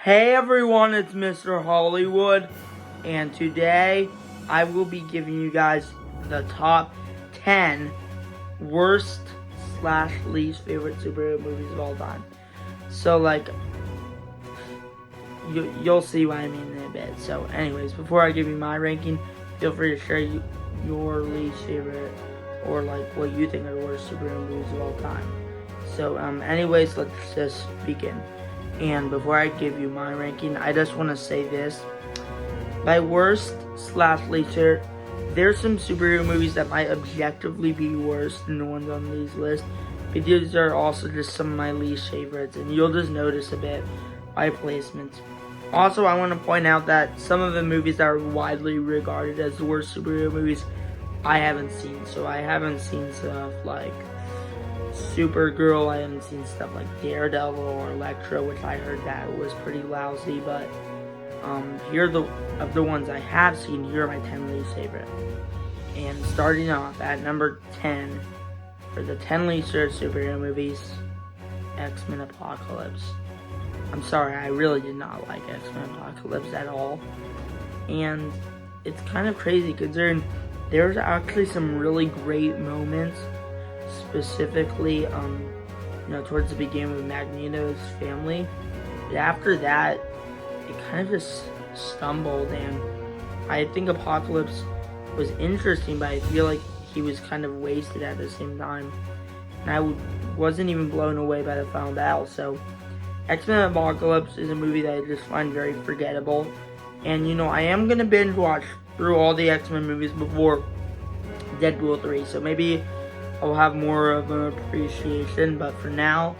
Hey everyone, it's Mr. Hollywood, and today I will be giving you guys the top 10 worst / least favorite superhero movies of all time. So you'll see what I mean in a bit. So anyways, before I give you my ranking, feel free to share your least favorite or what you think are the worst superhero movies of all time. So anyways, let's just begin. And before I give you my ranking, I just want to say this. By worst / least, there's some superhero movies that might objectively be worse than the ones on these lists, but these are also just some of my least favorites, and you'll just notice a bit by placements. Also, I want to point out that some of the movies that are widely regarded as the worst superhero movies, I haven't seen. So I haven't seen stuff like Supergirl, I haven't seen stuff like Daredevil or Elektra, which I heard that was pretty lousy, but here are the ones I have seen. Here are my 10 least favorite. And starting off at number 10 for the 10 least favorite superhero movies, XMen Apocalypse. I'm sorry, I really did not like XMen Apocalypse at all. And it's kind of crazy considering there's actually some really great moments, specifically towards the beginning with Magneto's family. But after that, it kind of just stumbled, and I think Apocalypse was interesting, but I feel like he was kind of wasted at the same time, and I wasn't even blown away by the final battle. So X-Men Apocalypse is a movie that I just find very forgettable, and I am gonna binge watch through all the X-Men movies before Deadpool 3, so maybe I'll have more of an appreciation, but for now,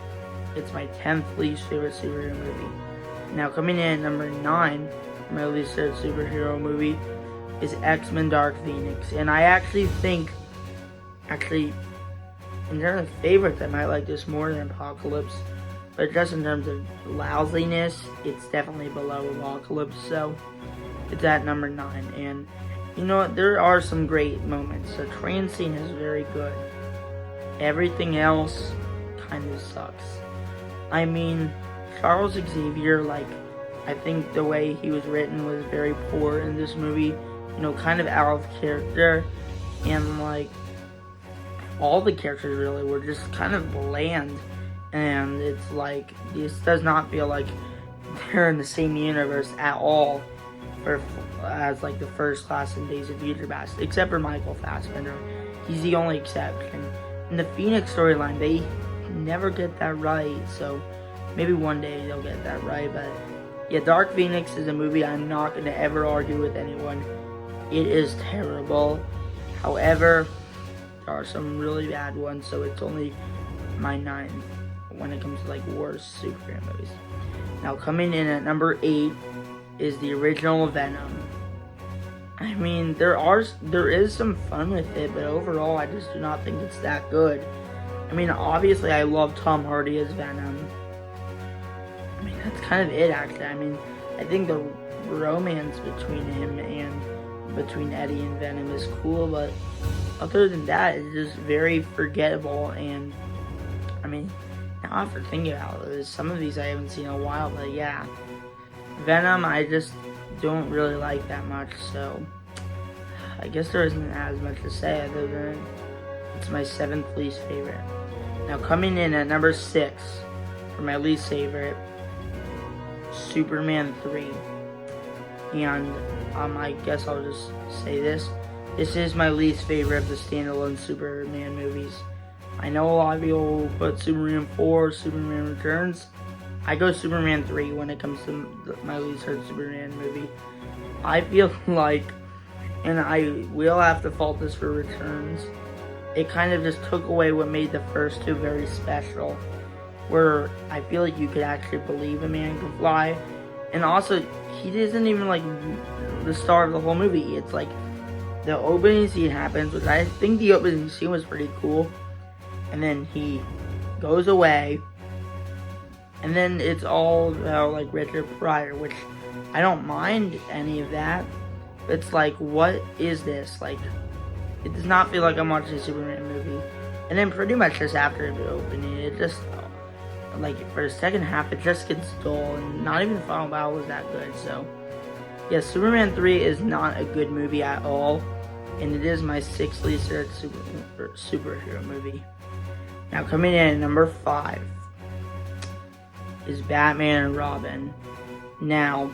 it's my 10th least favorite superhero movie. Now, coming in at number 9, my least favorite superhero movie is X-Men Dark Phoenix. And I actually think, in terms of favorites, I might like this more than Apocalypse. But just in terms of lousiness, it's definitely below Apocalypse, so it's at number 9. And you know what, there are some great moments. The train scene is very good. Everything else kind of sucks. I mean, Charles Xavier, I think the way he was written was very poor in this movie. Kind of out of character. And, all the characters really were just kind of bland. And it's this does not feel like they're in the same universe at all as, the First Class and Days of Future Past. Except for Michael Fassbender. He's the only exception. In the Phoenix storyline, they never get that right, so maybe one day they'll get that right. But yeah, Dark Phoenix is a movie I'm not going to ever argue with anyone. It is terrible. However, there are some really bad ones, so it's only my 9th when it comes to worst superhero movies. Now, coming in at number 8 is the original Venom. I mean, there is some fun with it, but overall, I just do not think it's that good. I mean, obviously, I love Tom Hardy as Venom. I mean, that's kind of it, actually. I mean, I think the romance between him and between Eddie and Venom is cool, but other than that, it's just very forgettable. And I mean, now after thinking about it, some of these I haven't seen in a while, but yeah, Venom, I just don't really like that much, so I guess there isn't as much to say other than it's my 7th least favorite. Now, coming in at number 6 for my least favorite, Superman 3. And I guess I'll just say this. This is my least favorite of the standalone Superman movies. I know a lot of people will put Superman 4, Superman Returns. I go Superman 3 when it comes to my least favorite Superman movie. I feel and I will have to fault this for Returns, it kind of just took away what made the first two very special, where I feel like you could actually believe a man could fly. And also, he isn't even the star of the whole movie. It's the opening scene happens, which I think the opening scene was pretty cool, and then he goes away, and then it's all about Richard Pryor, which I don't mind any of that. It's what is this? It does not feel like I'm watching a Superman movie. And then pretty much just after the opening, it just like for the second half, it just gets dull, and not even the final battle was that good. So, yeah, Superman 3 is not a good movie at all, and it is my 6th least favorite superhero movie. Now, coming in at number 5 is Batman and Robin. Now,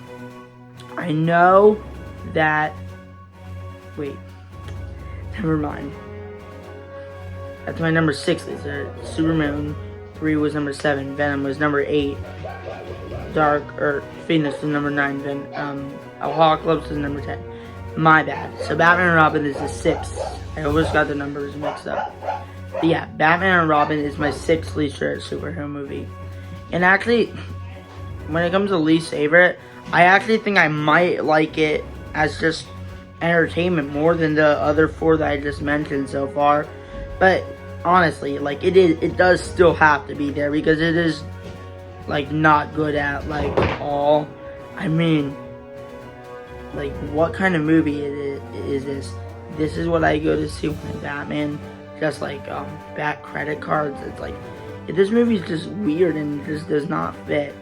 I know that. Wait, never mind. That's my number 6 least favorite. Superman 3 was number 7. Venom was number 8. Phoenix was number 9. Apocalypse was number 10. My bad. So Batman and Robin is the 6th. I almost got the numbers mixed up. But yeah, Batman and Robin is my 6th least favorite superhero movie. And actually, when it comes to least favorite, I actually think I might like it as just entertainment more than the other 4 that I just mentioned so far. But honestly, like it does still have to be there because it is like not good at like all. I mean, like what kind of movie is this? This is what I go to see when Batman just like back credit cards. It's like this movie is just weird and just does not fit.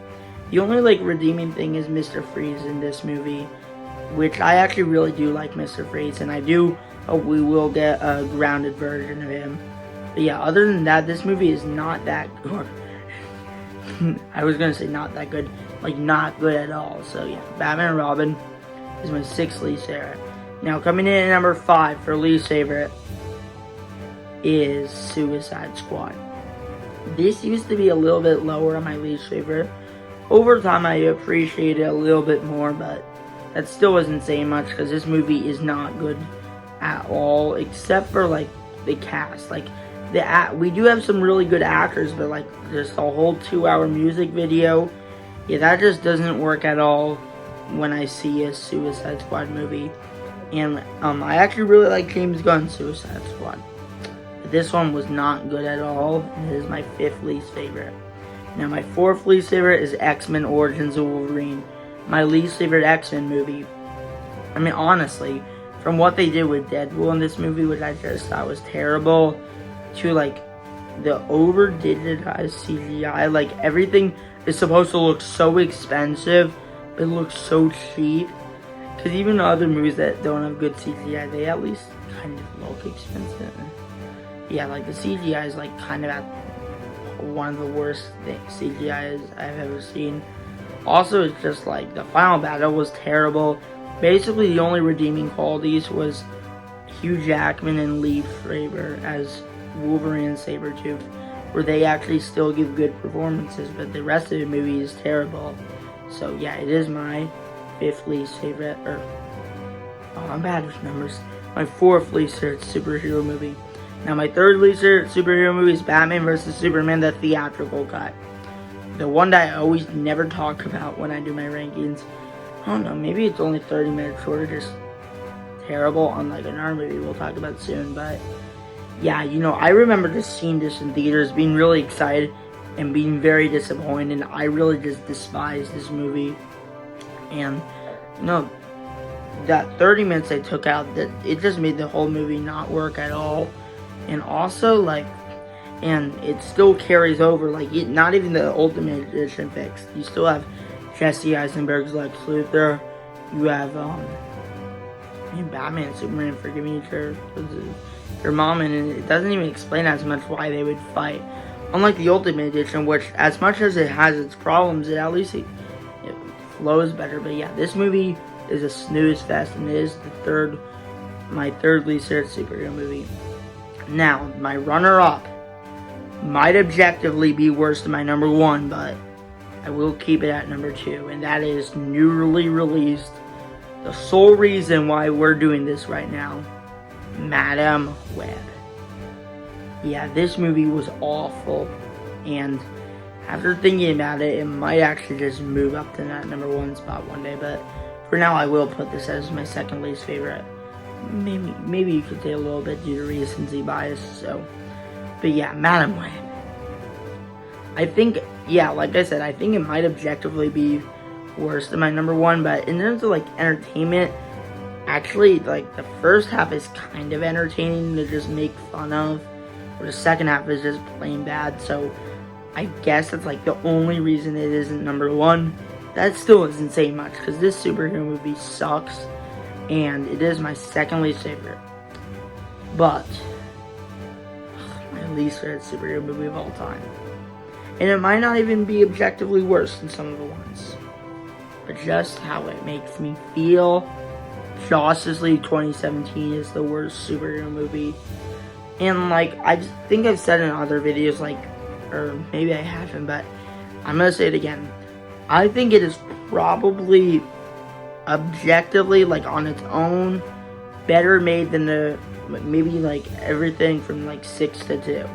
The only like redeeming thing is Mr. Freeze in this movie, which I actually really do like Mr. Freeze, and I do hope we will get a grounded version of him. But yeah, other than that, this movie is not that good. I was gonna say not that good, like not good at all. So yeah, Batman and Robin is my 6th least favorite. Now coming in at number 5 for least favorite is Suicide Squad. This used to be a little bit lower on my least favorite. Over time, I appreciate it a little bit more, but that still wasn't saying much because this movie is not good at all, except for like the cast. Like we do have some really good actors, but like just a whole 2-hour music video, yeah, that just doesn't work at all when I see a Suicide Squad movie. And I actually really like James Gunn's Suicide Squad. But this one was not good at all. It is my 5th least favorite. Now my 4th least favorite is X-Men Origins of Wolverine. My least favorite X-Men movie. I mean, honestly, from what they did with Deadpool in this movie, which I just thought was terrible, to like the over digitized CGI, like everything is supposed to look so expensive, but it looks so cheap. Because even other movies that don't have good CGI, they at least kind of look expensive. Yeah, like the CGI is like kind of at one of the worst CGIs I've ever seen. Also, it's just like the final battle was terrible. Basically, the only redeeming qualities was Hugh Jackman and Lee Fraber as Wolverine and Sabretooth, where they actually still give good performances, but the rest of the movie is terrible. So yeah, it is my 5th least favorite, I'm bad with numbers. My 4th least favorite superhero movie. Now my 3rd least favorite superhero movie is Batman vs. Superman, the theatrical cut. The one that I always never talk about when I do my rankings. I don't know, maybe it's only 30 minutes short or just terrible, unlike another movie we'll talk about soon. But yeah, you know, I remember just seeing this in theaters, being really excited and being very disappointed. I really just despised this movie. And you know, that 30 minutes they took out, that it just made the whole movie not work at all. And also like, and it still carries over, like not even the Ultimate Edition fixed. You still have Jesse Eisenberg's Lex Luthor. You have Batman and Superman forgiving your mom, and it doesn't even explain as much why they would fight. Unlike the Ultimate Edition, which as much as it has its problems, it at least it flows better. But yeah, this movie is a snooze fest, and it is my third least favorite superhero movie. Now, my runner-up might objectively be worse than my number 1, but I will keep it at number 2, and that is newly released, the sole reason why we're doing this right now, Madam Web. Yeah, this movie was awful, and after thinking about it, it might actually just move up to that number 1 spot one day, but for now I will put this as my second least favorite. Maybe you could say a little bit due to recency bias, so. But yeah, Madam Web. I think, yeah, like I said, I think it might objectively be worse than my number 1, but in terms of like entertainment, actually, like the first half is kind of entertaining to just make fun of, or the second half is just plain bad. So I guess that's like the only reason it isn't number one. That still isn't saying much, because this superhero movie sucks, and it is my second least favorite. But my least favorite superhero movie of all time. And it might not even be objectively worse than some of the ones. But just how it makes me feel, Justice League 2017 is the worst superhero movie. And like, I just think I've said in other videos, like, or maybe I haven't, but I'm gonna say it again. I think it is probably objectively, like on its own, better made than the, maybe like everything from like 6 to 2.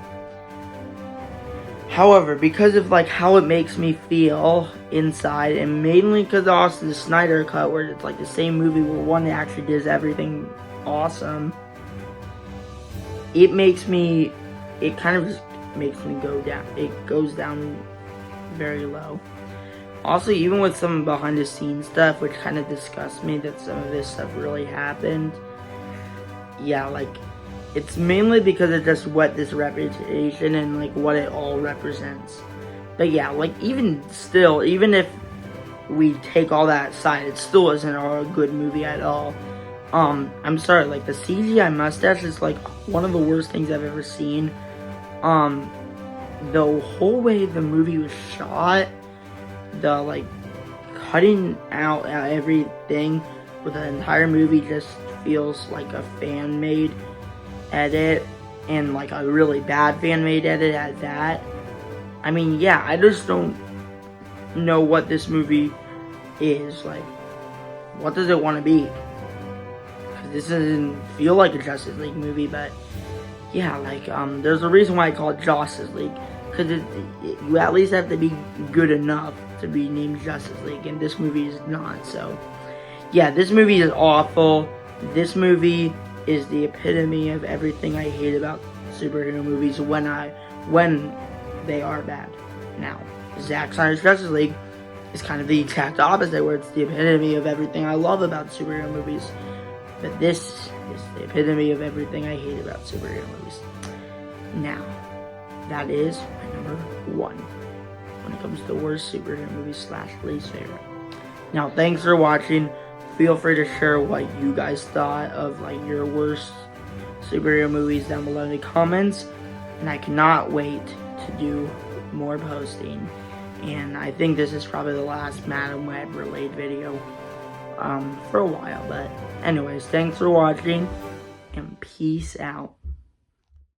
However, because of like how it makes me feel inside, and mainly because also the Snyder Cut, where it's like the same movie where one actually does everything awesome, it kind of just makes me go down. It goes down very low. Also, even with some behind the scenes stuff, which kind of disgusts me that some of this stuff really happened. Yeah, like, it's mainly because of just what this reputation and like what it all represents. But yeah, like, even still, even if we take all that aside, it still isn't a good movie at all. I'm sorry, like, the CGI mustache is like one of the worst things I've ever seen. The whole way the movie was shot, the like cutting out everything with the entire movie just feels like a fan-made edit, and like a really bad fan-made edit at that. I mean, yeah, I just don't know what this movie is. Like, what does it want to be? This doesn't feel like a Justice League movie, but yeah, like, there's a reason why I call it Justice League, because you at least have to be good enough to be named Justice League, and this movie is not. So yeah, this movie is awful. This movie is the epitome of everything I hate about superhero movies when they are bad. Now, Zack Snyder's Justice League is kind of the exact opposite, where it's the epitome of everything I love about superhero movies. But this is the epitome of everything I hate about superhero movies. Now, that is my number 1 when it comes to worst superhero movies / least favorite. Now, thanks for watching. Feel free to share what you guys thought of like your worst superhero movies down below in the comments. And I cannot wait to do more posting. And I think this is probably the last Madam Web related video for a while. But anyways, thanks for watching, and peace out.